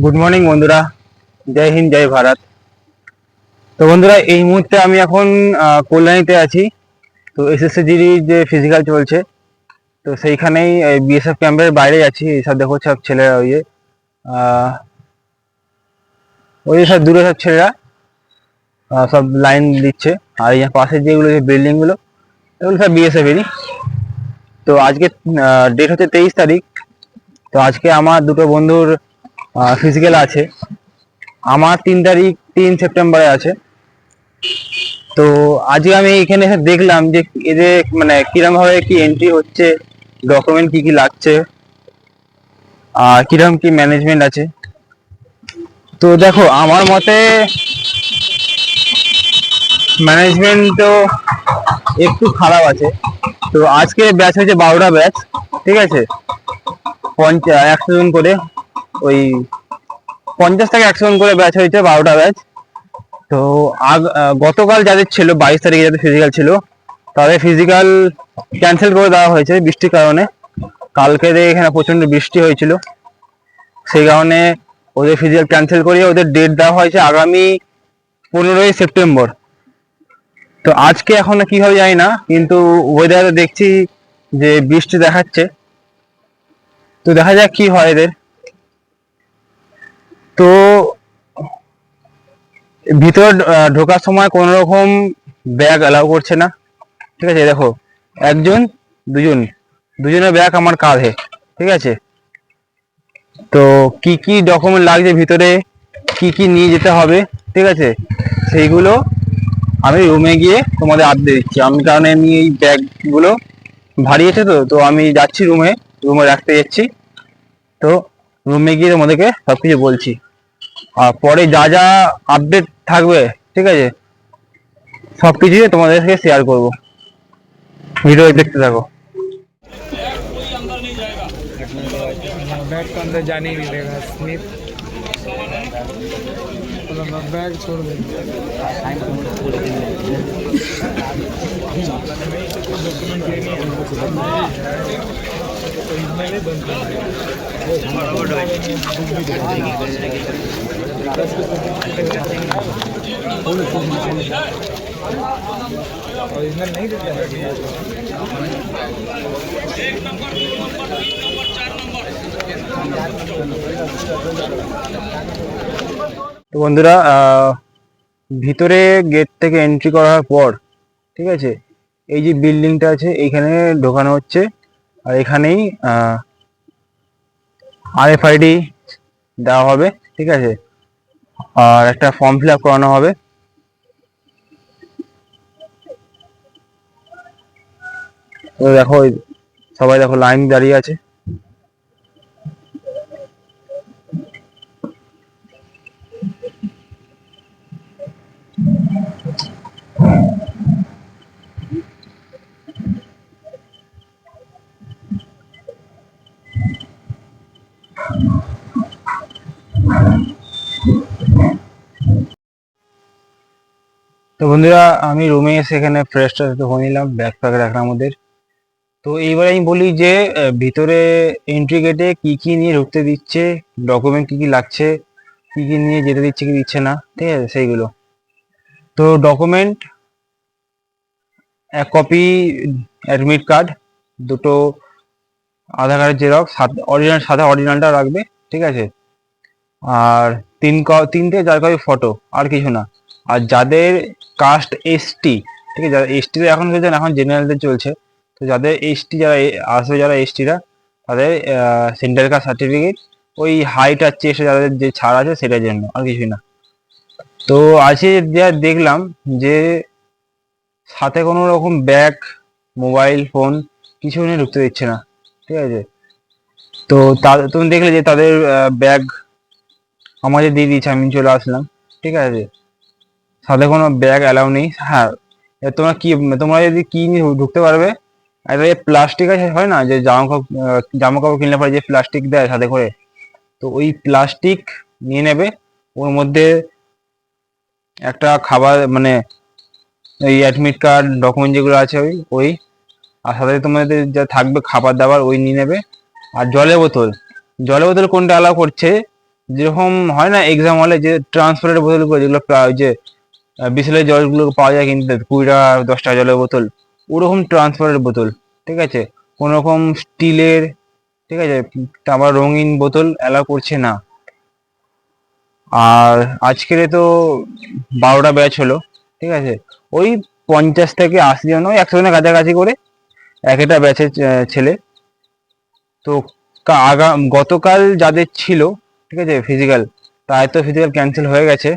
Good morning বন্ধুরা, জয় হিন্দ জয় ভারত। তো বন্ধুরা, এই মুহূর্তে আমি এখন কল্যাণীতে আছি। তো এসএসসিজির যে ফিজিক্যাল চলছে, তো সেইখানেই বিএসএফ ক্যাম্পের বাইরে আছি। এইসব দেখো সব ছেলেরা, আহ, ওই যে সব দূরে সব ছেলেরা সব লাইন দিচ্ছে। আর এই পাশে যেগুলো যে বিল্ডিং গুলো, এগুলো সব বিএসএফ-এরই। তো আজকে ডেট হচ্ছে 23 তারিখ। তো আজকে আমার দুটো বন্ধুর ফিজিক্যাল আছে। আমার 3 তারিখ 3 সেপ্টেম্বরে আছে। তো আজকে আমি এখানে এসে দেখলাম যে এদের মানে কিরম ভাবে কি এন্ট্রি হচ্ছে, ডকুমেন্ট কি কি লাগছে, আর কিরম কি ম্যানেজমেন্ট আছে। তো দেখো, আমার মতে ম্যানেজমেন্ট তো একটু খারাপ আছে। তো আজকে ব্যাচ হয়েছে 12টা ব্যাচ, ঠিক আছে। 100 জন করে, ওই 50 থেকে 100 জন করে ব্যাচ হয়েছে, 12টা ব্যাচ। তো গতকাল যাদের ছিল 22 তারিখে যাদের ফিজিক্যাল ছিল, তাদের ফিজিক্যাল ক্যান্সেল করে দেওয়া হয়েছে বৃষ্টির কারণে। কালকে এখানে প্রচন্ড বৃষ্টি হয়েছিল, সেই কারণে ওদের ফিজিক্যাল ক্যান্সেল করিয়ে ওদের ডেট দেওয়া হয়েছে আগামী 15ই সেপ্টেম্বর। তো আজকে এখনো কি হবে জানি না, কিন্তু ওয়েদারে দেখছি যে বৃষ্টি দেখাচ্ছে। তো দেখা যাক কি হয় এদের। তো ভিতর ঢোকার সময় কোনো রকম ব্যাগ অ্যালাউ করছে না, ঠিক আছে। দেখো, একজন, দুজন, দুজনের ব্যাগ আমার কাঁধে, ঠিক আছে। তো কি কি ডকুমেন্ট লাগছে ভিতরে, কি কি নিয়ে যেতে হবে, ঠিক আছে, সেইগুলো আমি রুমে গিয়ে তোমাদের আপডেট দিচ্ছি। কারণ আমি এই ব্যাগগুলো ভারী আছে, তো আমি যাচ্ছি রুমে, রাখতে যাচ্ছি। তো রুমে গিয়ে তোমাদেরকে সবকিছু বলছি। আর পরে যা যা আপডেট থাকবে, ঠিক আছে, সবকিছুই তোমাদের সাথে শেয়ার করবো। ভিডিও দেখতে থাকো। बैग तो अंदर जाने ही नहीं देगा स्मिथ। बैग छोड़ दे। ओरिजिनल नहीं देते। তো বন্ধুরা, ভিতরে গেট থেকে এন্ট্রি করার পর, ঠিক আছে, এই যে বিল্ডিংটা আছে এইখানে ঢোকানো হচ্ছে। আর এখানেই RFID দেওয়া হবে, ঠিক আছে। আর একটা ফর্ম ফিল আপ করানো হবে। তো দেখো, সবাই দেখো লাইন দাঁড়িয়ে আছে। তো বন্ধুরা, আমি রুমে এসে এখানে ফ্রেশ ট্রেশ তো হয়ে নিলাম, ব্যাগ ফ্যাগ রাখলাম ওদের। তো এইবারে আমি বলি যে ভিতরে এন্ট্রি গেটে কি কি নিয়ে ঢুকতে দিচ্ছে, ডকুমেন্ট কি কি লাগছে, কি কি নিয়ে যেতে দিচ্ছে কি দিচ্ছে না, ঠিক আছে, সেইগুলো। তো ডকুমেন্ট: 1 কপি অ্যাডমিট কার্ড, দুটো আধার কার্ডের জেরক্স, অরিজিনাল, সাদা অরিজিনালটা রাখবে, ঠিক আছে। আর তিনটে 4 কপি ফটো, আর কিছু না। আর যাদের কাস্ট ST, ঠিক আছে, যারা ST এখন চলছে না, এখন জেনারেলদের চলছে। তো যাদের ST, যারা আসবে, যারা STরা, তাদের সেন্টার কাস্ট সার্টিফিকেট, ওই হাইট আর চেস্টে যাদের যে ছাড় আছে সেটার জন্য, আর কিছুই না। তো আজকে যা দেখলাম যে সাথে কোনো রকম ব্যাগ, মোবাইল ফোন কিছু নিয়ে ঢুকতে দিচ্ছে না, ঠিক আছে। তো তুমি দেখলে যে তাদের ব্যাগ আমাদের দিয়ে দিয়েছে, আমি চলে আসলাম, ঠিক আছে। সাথে কোনো ব্যাগ অ্যালাউ নেই। হ্যাঁ, তোমরা যদি কি নিয়ে ঢুকতে পারবে, একটা প্লাস্টিক আছে, হয় না যে জামা কাপড় কিনলে পরে যে প্লাস্টিক দেয় সাথে করে, তো ওই প্লাস্টিক নিয়ে নেবে। ওর মধ্যে একটা খাবার, মানে এই অ্যাডমিট কার্ড, ডকুমেন্ট যেগুলো আছে ওই আর সাথে তোমাদের যা থাকবে খাবার দাবার, ওই নিয়ে নেবে। আর জলের বোতল কোনটা অ্যালাউ করছে, যেরকম হয় না এক্সাম হলে যে ট্রান্সপারেন্ট বোতলগুলো, যেগুলো ওই যে বিসলের জলগুলো পাওয়া যায় কিনতে 20 টাকা 10 টাকা জলের বোতল, ওরকম ট্রান্সপারেন্ট বোতল, ঠিক আছে? কোনো রকম স্টিলের, ঠিক আছে, আবার রঙিন বোতল অ্যালাউ করছে না। আর আজকের তো 12টা ব্যাচ হলো, ঠিক আছে, ওই 50 থেকে 80 জন, ওই 100 জনের কাছাকাছি করে এক একটা ব্যাচের ছেলে। তো গতকাল যাদের ছিল, ঠিক আছে, ফিজিক্যাল, তাই তো ফিজিক্যাল ক্যান্সেল হয়ে গেছে,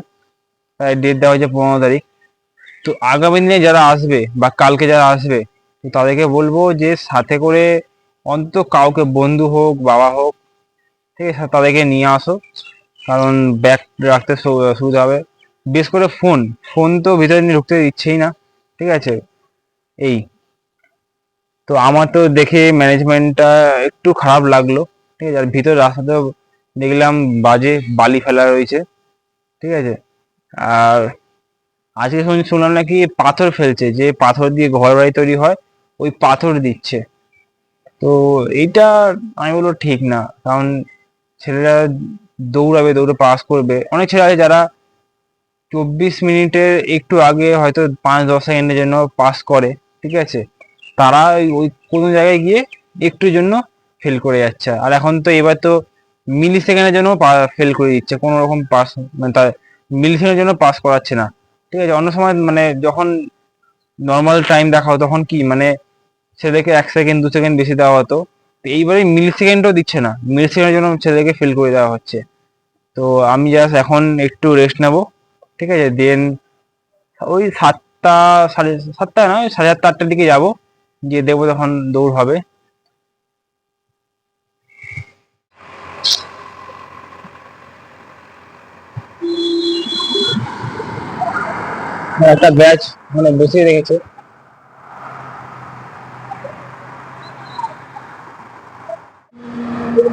তাই ডেট দেওয়া হয়েছে 15 তারিখ। তো আগামী দিনে যারা আসবে বা কালকে যারা আসবে, তো তাদেরকে বলবো যে সাথে করে অন্তত কাউকে, বন্ধু হোক বাবা হোক, ঠিক আছে, তাদেরকে নিয়ে আসো, কারণ ব্যাগ রাখতে সুবিধা হবে। বিশেষ করে ফোন, ফোন তো ভিতরে নিয়ে ঢুকতে দিচ্ছেই না, ঠিক আছে। এই তো আমার তো দেখে ম্যানেজমেন্টটা একটু খারাপ লাগলো, ঠিক আছে। আর ভিতরে রাস্তাতেও দেখলাম বাজে বালি ফেলা রয়েছে, ঠিক আছে। আর আজকে শুনলাম নাকি পাথর ফেলছে, যে পাথর দিয়ে ঘর বাড়ি তৈরি হয়, ওই পাথর দিচ্ছে। তো এইটা আমি বলবো ঠিক না, কারণ ছেলেরা দৌড়াবে, দৌড়ে পাস করবে। অনেক ছেলে আছে যারা 24 মিনিটের একটু আগে হয়তো 5-10 সেকেন্ডের জন্য পাস করে, ঠিক আছে, তারা ওই কোনো জায়গায় গিয়ে একটুর জন্য ফেল করে যাচ্ছে। আর এখন তো এবার তো মিলি সেকেন্ডের জন্য ফেল করে দিচ্ছে, কোনো রকম পাস, মানে তার মিলি সেকেন্ডের জন্য পাস করাচ্ছে না, ঠিক আছে। অন্য সময় মানে যখন নর্মাল টাইম দেখা হতো তখন কি মানে ছেলেকে 1 সেকেন্ড 2 সেকেন্ড বেশি দেওয়া হতো, তো এইবারে মিলি সেকেন্ডও দিচ্ছে না, মিলি সেকেন্ডের জন্য ছেলেকে ফেল করে দেওয়া হচ্ছে। তো আমি জাস্ট এখন একটু রেস্ট নেবো, ঠিক আছে, দেন ওই 7টা, 7:30 না, ওই 7:30 8টার দিকে যাবো, গিয়ে দেখবো তখন দৌড় হবে। একটা ব্যাচ মানে বসিয়ে রেখেছে।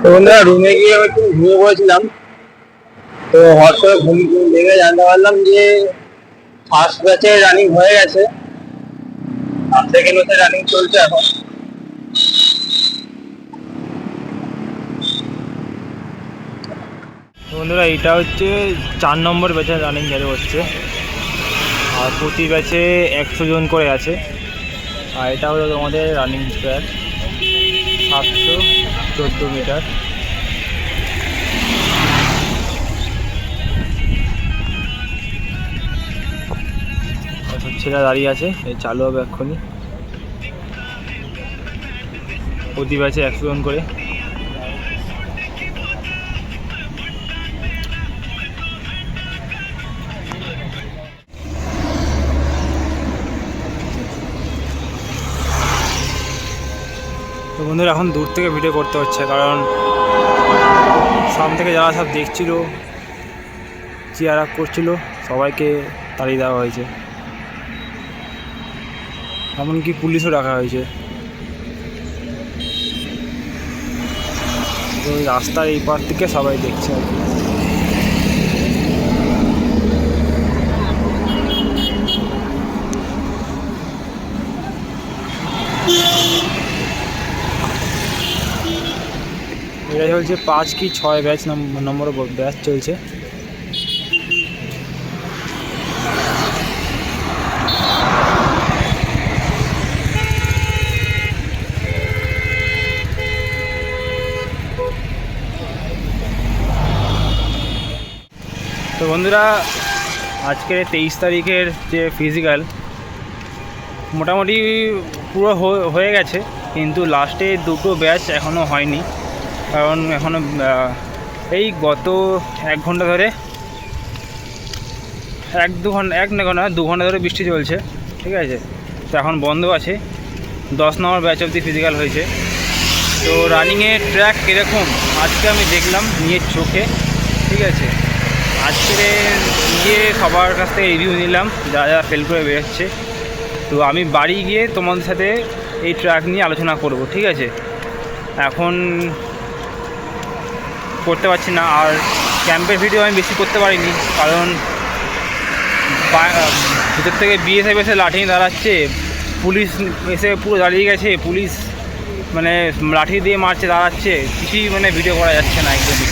তো বন্ধুরা রুমে গিয়ে আমি একটু ঘুমিয়ে পড়েছিলাম, তো হট করে ঘুম ঘুম দেখে জানতে পারলাম যে ফার্স্ট ব্যাচে রানিং হয়ে গেছে, আর সেকেন্ড ব্যাচে রানিং চলছে এখন। বন্ধুরা এটা হচ্ছে 4 নম্বর ব্যাচে রানিং চালু হচ্ছে, আর প্রতি ব্যাচে 100 জন করে আছে। আর এটা হলো তোমাদের রানিং ট্র্যাক, 714 মিটার। সব ছেলেরা দাঁড়িয়ে আছে, এই চালু হবে এক্ষুনি। প্রতি ব্যাচে 100 জন করে। তো বন্ধুরা এখন দূর থেকে ভিডিও করতে হচ্ছে, কারণ সামনে থেকে যারা সব দেখছিল, চেয়ার আপ করছিল, সবাইকে তাড়িয়ে দেওয়া হয়েছে, এমনকি পুলিশও রাখা হয়েছে। তো ওই রাস্তার এই পার থেকে সবাই দেখছে আর কি। এটা চলছে 5 কি 6 ব্যাচ নম্বর ব্যাচ চলছে। তো বন্ধুরা আজকে 23 তারিখের যে ফিজিক্যাল মোটামুটি পুরো হয়ে গেছে, কিন্তু লাস্টে 2টো ব্যাচ এখনও হয়নি, কারণ এখনও এই গত 1 ঘন্টা ধরে 1-2 ঘন্টা 2 ঘন্টা ধরে বৃষ্টি চলছে, ঠিক আছে। তো এখন বন্ধ আছে। 10 নম্বর ব্যাচ অবধি ফিজিক্যাল হয়েছে। তো রানিংয়ের ট্র্যাক কীরকম আজকে আমি দেখলাম নিজের চোখে, ঠিক আছে। আজকে গিয়ে সবার কাছ থেকে রিভিউ নিলাম, যারা যারা ফেল করে বেরোচ্ছে। তো আমি বাড়ি গিয়ে তোমাদের সাথে এই ট্র্যাক নিয়ে আলোচনা করব, ঠিক আছে। এখন করতে পারছি না, আর ক্যাম্পের ভিডিও আমি বেশি করতে পারিনি, কারণ ভিতর থেকে বিএসএফ এসে লাঠি নিয়ে দাঁড়াচ্ছে, পুলিশ এসে পুরো দাঁড়িয়ে গেছে, পুলিশ মানে লাঠি দিয়ে মারছে, দাঁড়াচ্ছে, কিছুই মানে ভিডিও করা যাচ্ছে না একদমই।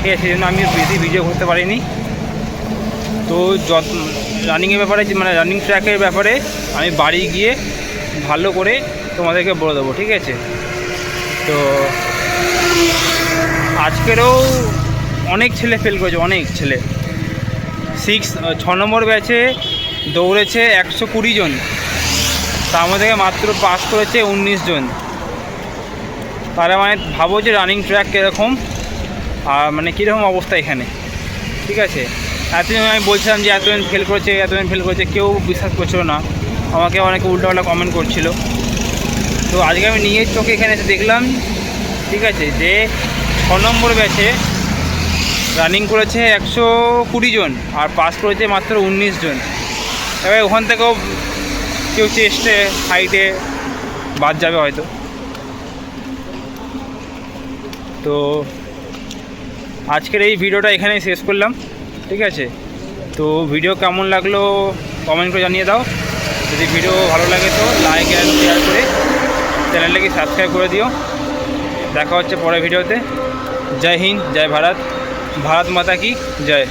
ঠিক আছে, সেই জন্য আমি বেশি ভিডিও করতে পারিনি। তো রানিংয়ের ব্যাপারে মানে রানিং ট্র্যাকের ব্যাপারে আমি বাড়ি গিয়ে ভালো করে তোমাদেরকে বলে দেবো, ঠিক আছে। তো আজকেরও অনেক ছেলে ফেল করেছে, অনেক ছেলে। 6 নম্বর ব্যাচে দৌড়েছে 120 জন, তার মধ্যে মাত্র পাস করেছে 19 জন। তারা মানে ভাবো যে রানিং ট্র্যাক কীরকম আর মানে কীরকম অবস্থা এখানে, ঠিক আছে। এতদিন আমি বলছিলাম যে এতদিন ফেল করেছে, কেউ বিশ্বাস করছিল না আমাকে, অনেকে উল্টোপাল্টা কমেন্ট করছিল। তো আজকে আমি নিজের চোখে এখানে এসে দেখলাম, ঠিক আছে, যে 6 নম্বর ব্যাচে রানিং করেছে 120 জন আর পাস করেছে মাত্র 19 জন। এবার ওখান থেকেও কেউ চেস্টে হাইটে বাদ যাবে হয়তো। তো আজকের এই ভিডিওটা এখানেই শেষ করলাম, ঠিক আছে। তো ভিডিও কেমন লাগলো কমেন্ট করে জানিয়ে দাও। যদি ভিডিও ভালো লাগে তো লাইক অ্যান্ড শেয়ার করে চ্যানেলটাকে সাবস্ক্রাইব করে দিও। দেখা হচ্ছে পরের ভিডিওতে। জয় হিন্দ, জয় ভারত, ভারত মাতা কি জয়।